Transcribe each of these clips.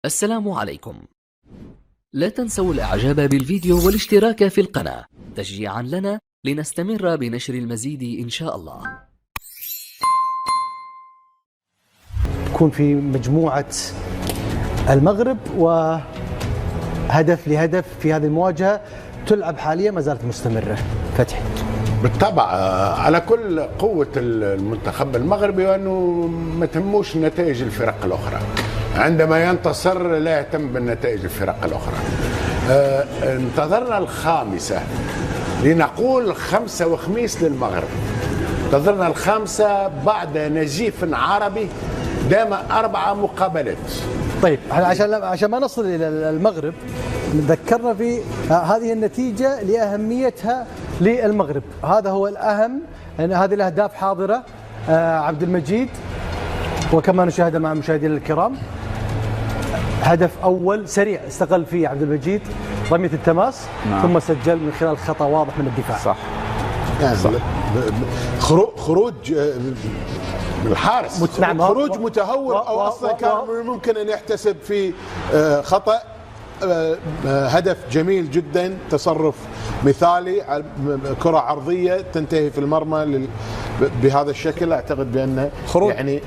السلام عليكم. لا تنسوا الإعجاب بالفيديو والاشتراك في القناة تشجيعا لنا لنستمر بنشر المزيد إن شاء الله. تكون في مجموعة المغرب وهدف لهدف في هذه المواجهة تلعب حاليا ما زالت مستمرة. فتحي بالطبع على كل قوة المنتخب المغربي وأنه ما تهموش نتائج الفرق الأخرى. عندما ينتصر لا يهتم بالنتائج الفرق الأخرى. انتظرنا الخامسة لنقول خمسة وخميس للمغرب. انتظرنا الخامسة بعد نزيف عربي دام 4 مقابلات. طيب عشان ما نصل إلى المغرب ذكرنا في هذه النتيجة لأهميتها للمغرب. هذا هو الأهم أن هذه الأهداف حاضرة. عبد المجيد وكما نشاهد مع مشاهدينا الكرام هدف أول سريع استغل فيه عبد المجيد رمية التماس. نعم. ثم سجل من خلال خطأ واضح من الدفاع. صح. خروج الحارس. نعم. خروج متهور أو أصلا كان ممكن أن يحتسب في خطأ. هدف جميل جدا، تصرف مثالي، كرة عرضية تنتهي في المرمى بهذا الشكل. أعتقد بأنه يعني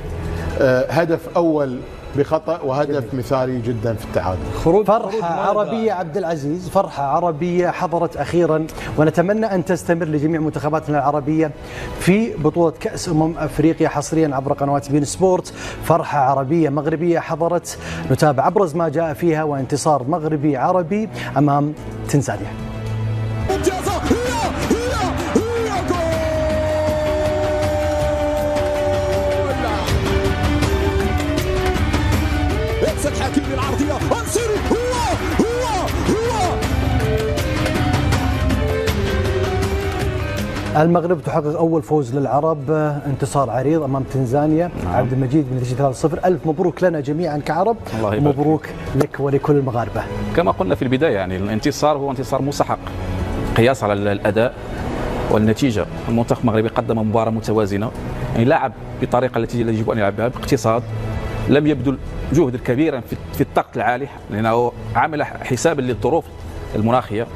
هدف أول بخطأ وهدف مثالي جدا في التعادل. فرحة عربية عبد العزيز، فرحة عربية حضرت أخيرا، ونتمنى أن تستمر لجميع منتخباتنا العربية في بطولة كأس أفريقيا حصريا عبر قنوات بين سبورت. فرحة عربية مغربية حضرت، نتابع أبرز ما جاء فيها وانتصار مغربي عربي أمام تنزانيا. الحكيم العرضية انصري هو المغرب تحقق أول فوز للعرب، انتصار عريض أمام تنزانيا. نعم. عبد المجيد بنتيجة 3-0. ألف مبروك لنا جميعا كعرب. مبروك لك ولكل المغاربة. كما قلنا في البداية يعني الانتصار هو انتصار مستحق قياس على الأداء والنتيجة. المنتخب المغربي قدم مباراة متوازنة، يعني لعب بالطريقة التي يجب أن يلعب بها باقتصاد، لم يبذل جهد كبيرا في الضغط العالي لأنه عمل حسابا للظروف المناخية.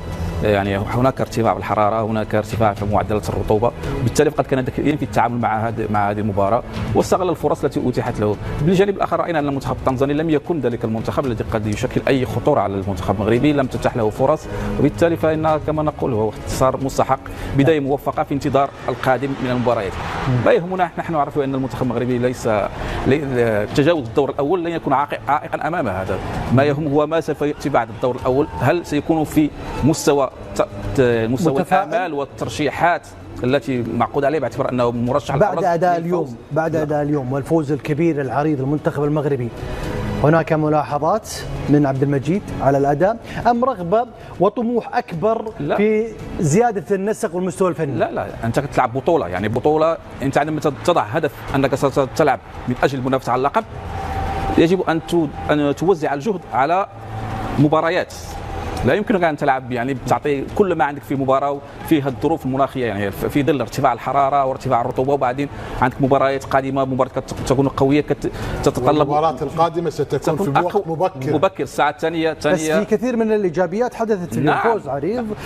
يعني هناك ارتفاع في الحرارة، هناك ارتفاع في معدلات الرطوبة، وبالتالي فقد كان ذكيا في التعامل مع هذه المباراة واستغل الفرص التي أتيحت له. بالجانب الآخر رأينا أن المنتخب التنزاني لم يكن ذلك المنتخب الذي قد يشكل أي خطورة على المنتخب المغربي، لم تتح له فرص، وبالتالي فإن كما نقول هو انتصار مستحق، بداية موفقة في انتظار القادم من المباريات. لا يهمنا، نحن نعرف أن المنتخب المغربي ليس تجاوز الدور الأول لن يكون عائقا أمام هذا. ما يهم هو ما سوف يأتي بعد الدور الأول، هل سيكون في مستوى الآمال والترشيحات التي معقود عليه باعتبار انه مرشح بعد اداء اليوم والفوز الكبير العريض للمنتخب المغربي. هناك ملاحظات من عبد المجيد على الاداء ام رغبه وطموح اكبر في زياده النسق والمستوى الفني؟ لا انت تلعب بطوله، يعني بطوله انت عندما تضع هدف انك ستلعب من اجل المنافسه على اللقب يجب ان توزع الجهد على مباريات. لا يمكنك ان تلعب يعني تعطي كل ما عندك في مباراه فيها الظروف المناخيه، يعني في ظل ارتفاع الحراره وارتفاع الرطوبه، وبعدين عندك مباريات قادمه، مباراه تكون قويه تتطلب. المباراه القادمه ستكون في وقت مبكر الساعه الثانيه. بس في كثير من الايجابيات حدثت. نعم.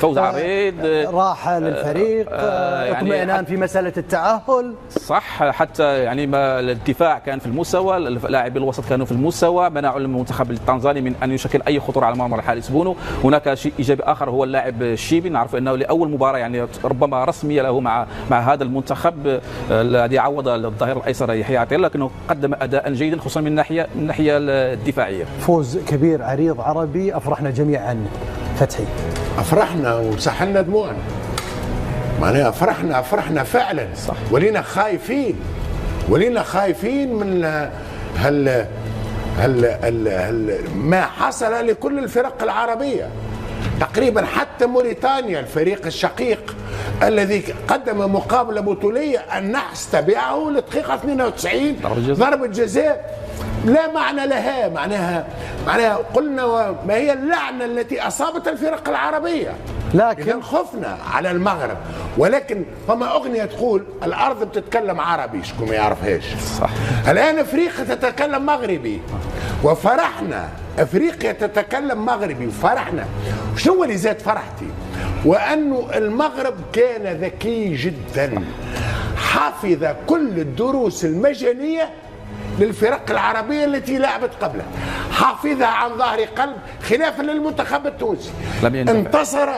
فوز عريض، راحه للفريق، اطمئنان يعني في مساله التاهل. صح، حتى يعني ما الدفاع كان في المستوى، لاعبي الوسط كانوا في المستوى، منعوا المنتخب التنزاني من ان يشكل اي خطوره على مرمى الحارس بونو. هناك شيء ايجابي اخر هو اللاعب الشيبي، نعرف انه لاول مباراه يعني ربما رسميه له مع هذا المنتخب الذي عوض الظهير الايسر يحيى عطيه، لكنه قدم اداء جيدا خصوصا من الناحيه الدفاعيه. فوز كبير عريض عربي افرحنا جميعا. فتحي افرحنا وسحلنا دموعنا، معناها افرحنا فعلا. صح. ولينا خايفين من هل ما حصل لكل الفرق العربية تقريبا، حتى موريتانيا الفريق الشقيق الذي قدم مقابلة بطولية النحس تبعه لدقيقة 92 ضربة جزاء لا معنى لها. معناها قلنا ما هي اللعنة التي أصابت الفرق العربية. لكن خفنا على المغرب، ولكن فما أغنية تقول الأرض بتتكلم عربي، شكون ما يعرفهاش. صح. الآن أفريقيا تتكلم مغربي وفرحنا، أفريقيا تتكلم مغربي وفرحنا. شنو اللي زاد فرحتي؟ وأنه المغرب كان ذكي جدا، حافظ كل الدروس المجانية للفرق العربية التي لعبت قبله، حافظها عن ظهر قلب، خلافا للمنتخب التونسي. انتصر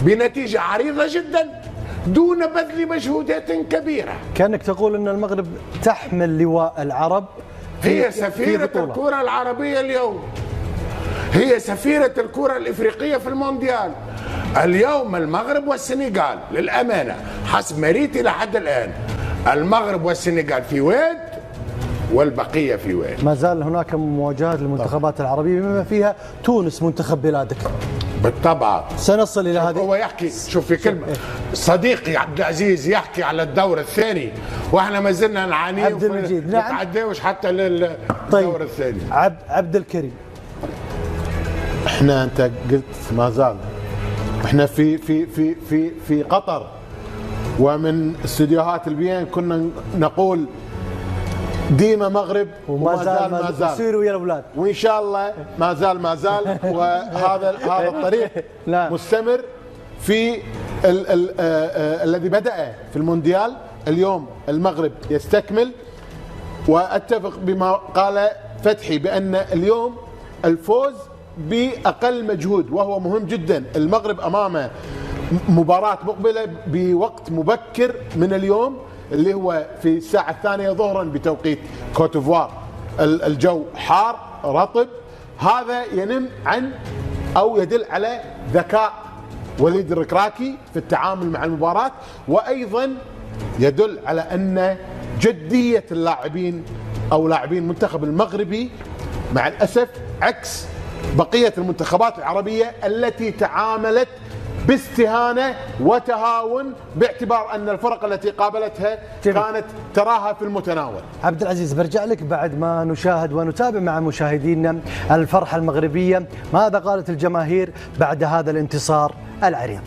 بنتيجة عريضة جدا دون بذل مجهودات كبيرة. كأنك تقول أن المغرب تحمل لواء العرب، هي سفيرة الكرة العربية اليوم، هي سفيرة الكرة الإفريقية في المونديال. اليوم المغرب والسنغال للأمانة حسب مريتي لحد الآن المغرب والسنغال في واد والبقية في واد. ما زال هناك مواجهات للمنتخبات العربية بما فيها تونس منتخب بلادك. بالطبع سنصل إلى هذه. هو يحكي، شوف في كلمة صديقي عبد العزيز يحكي على الدور الثاني واحنا ما زلنا نعاني عبد المجيد ما تعداوش حتى للدور الثاني. عبد الكريم، احنا انت قلت ما زال احنا في قطر، ومن استديوهات البيان كنا نقول ديما مغرب وما زال ما زال، سيروا يا الاولاد وان شاء الله ما زال وهذا الطريق مستمر في الذي بدأ في المونديال. اليوم المغرب يستكمل، واتفق بما قال فتحي بأن اليوم الفوز بأقل مجهود وهو مهم جدا. المغرب أمامه مباراة مقبلة بوقت مبكر من اليوم اللي هو في الساعة 2 ظهرا بتوقيت كوتيفوار. الجو حار رطب، هذا ينم عن أو يدل على ذكاء وليد الركراكي في التعامل مع المباراة، وأيضا يدل على أن جدية اللاعبين أو لاعبين المنتخب المغربي مع الأسف عكس بقية المنتخبات العربية التي تعاملت باستهانة وتهاون، باعتبار أن الفرق التي قابلتها كانت تراها في المتناول. عبد العزيز، برجع لك بعد ما نشاهد ونتابع مع مشاهدينا الفرحة المغربية، ماذا قالت الجماهير بعد هذا الانتصار العريض؟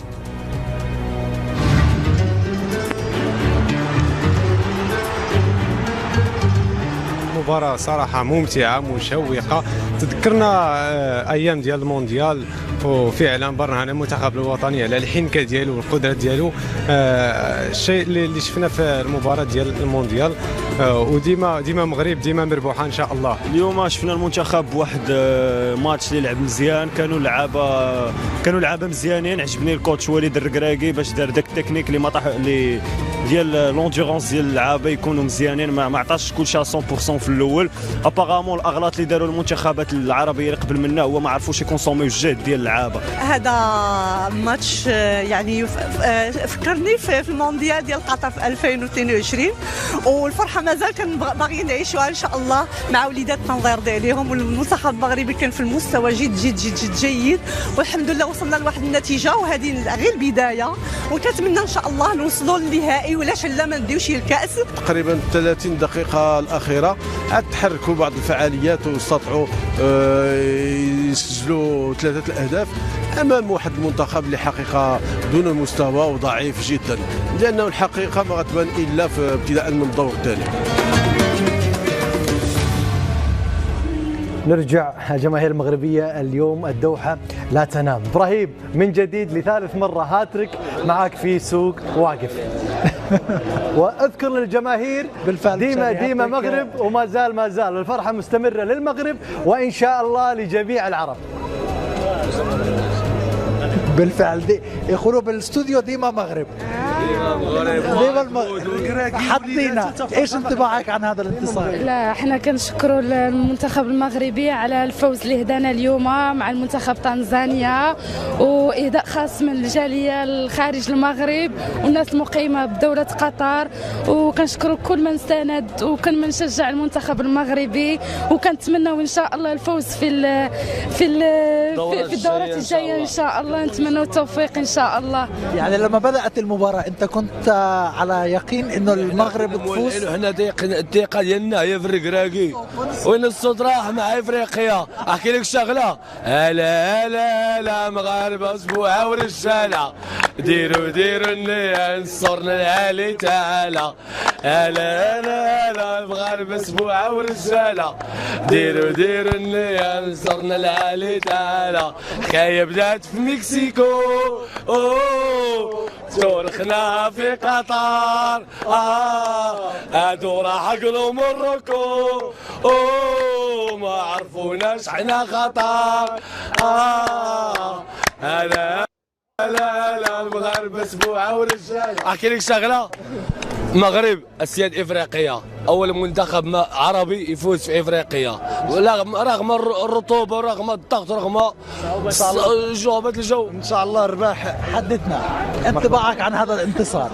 مباراة صراحة ممتعة مشوقة، تذكرنا أيام ديال المونديال، وفعلا برهن المنتخب الوطني على الحنكة ديالو والقدرة ديالو. الشيء اللي شفنا في المباراة ديال المونديال، وديما مغرب ديما مربوحة إن شاء الله. اليوم شفنا المنتخب بواحد ماتش اللي لعب مزيان، كانوا لعابة مزيانين. عجبني الكوتش وليد الركراكي باش دار داك التكنيك اللي ما طاح اللي ديال لونديرونس ديال اللعابه يكونوا مزيانين، ما عطاش كلشي 100% في الاول. ابارامون الاغلاط اللي داروا المنتخبات العربيه اللي قبل منا هو ما عرفوش يكونسوميو الجهد ديال اللعابه. هذا ماتش يعني فكرني في المونديال ديال قطر في 2022، والفرحه مازال كان باغيين نعيشوها ان شاء الله مع وليداتنا الله يرضي عليهم. والمنتخب المغربي كان في المستوى جد جد جد جد جيد، والحمد لله وصلنا لواحد النتيجه، وهذه غير البدايه، وكنتمنى ان شاء الله نوصلوا للنهائي، ولاش لا ما نديوش الكاس. تقريبا 30 دقيقه الاخيره عاد تحركوا بعض الفعاليات واستطاعوا يسجلوا 3 الأهداف امام واحد المنتخب اللي حقيقه دون مستوى وضعيف جدا، لانه الحقيقه ما غتبان الا في ابتداء من الدور الثاني. نرجع الجماهير المغربية اليوم الدوحة لا تنام. إبراهيم من جديد لثالث مرة هاتريك معك في سوق واقف. واذكر للجماهير بالفعل ديما مغرب، وما زال الفرحة مستمرة للمغرب وإن شاء الله لجميع العرب. بالفعل يقولوا بالاستوديو ديما مغرب، ديما المغرب. حطينا ايش انطباعك عن هذا الانتصار؟ لا، احنا كنشكروا المنتخب المغربي على الفوز اللي هدانا اليوم مع المنتخب تنزانيا، واهداء خاص من الجاليه الخارج المغرب والناس المقيمه بدوله قطر، وكنشكروا كل من ساند وكل من شجع المنتخب المغربي، وكنتمنوا ان شاء الله الفوز في الدورات الجايه ان شاء الله. نتمنوا التوفيق ان شاء الله. يعني لما بدات المباراه انت كنت على يقين انه المغرب تفوز؟ احنا الثقه ديالنا هي في الركراكي، وين الصوت راح مع افريقيا. احكي لك شغله، هلا هلا هلا مغاربه اسبوعه ورجاله، ديروا النية نصرنا العالي تعالى. هلا هلا هلا المغاربه اسبوعه ورجاله، ديروا النية نصرنا العالي تعالى. حكايه بدات في مكسيكو، تورخنا في قطر، هادو راح عقلوا موروكو، ما عرفوناش حنا خطر. هلا هلا هلا المغاربه اسبوعه ورجاله. احكي لك شغله، المغرب اسياد افريقيا، اول منتخب عربي يفوز في افريقيا، رغم الرطوبه ورغم الضغط ورغم صعوبه الجو. ان شاء الله الرباح. حدثنا انطباعك عن هذا الانتصار.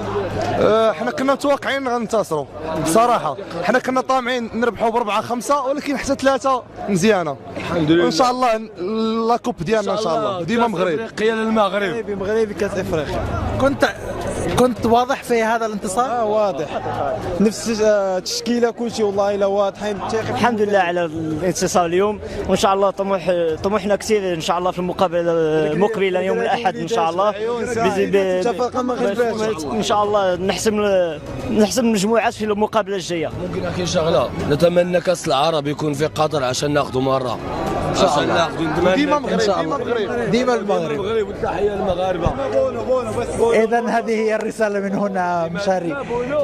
احنا كنا متوقعين غننتصروا بصراحه، احنا كنا طامعين نربحوا ب4-5، ولكن حتى 3 مزيانه الحمد لله. وان شاء الله لا كوب ديالنا ان شاء الله ديما مغرب. افريقيا للمغرب، مغربي كاس افريقيا. كنت واضح في هذا الانتصار؟ واضح، نفس التشكيله كل شيء والله الا واضحين. الحمد لله على الانتصار اليوم، وان شاء الله طموحنا كثير ان شاء الله في المقابله المقبله يوم الاحد ان شاء الله. ان شاء الله نحسم المجموعات في المقابله الجايه. ممكن احكي شغله، نتمنى كاس العرب يكون في قطر عشان ناخذوا مره ان شاء الله. ديما مغرب، ديما المغرب، والتحيه للمغاربه. اذا هذه هي الرساله من هنا مشاري،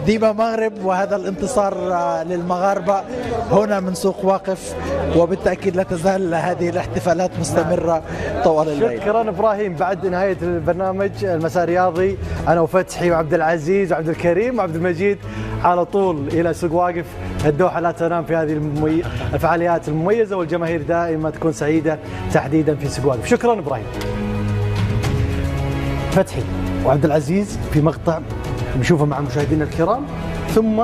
ديما مغرب، وهذا الانتصار للمغاربه هنا من سوق واقف، وبالتاكيد لا تزال هذه الاحتفالات مستمره طوال الليل. شكرا ابراهيم. بعد نهايه البرنامج المساء الرياضي انا وفتحي وعبد العزيز وعبد الكريم وعبد المجيد على طول الى سوق واقف. الدوحه لا تنام في هذه الفعاليات المميزه، والجماهير دائما تكون سعيده تحديدا في سوق واقف. شكرا ابراهيم. فتحي وعبد العزيز في مقطع نشوفه مع مشاهدينا الكرام، ثم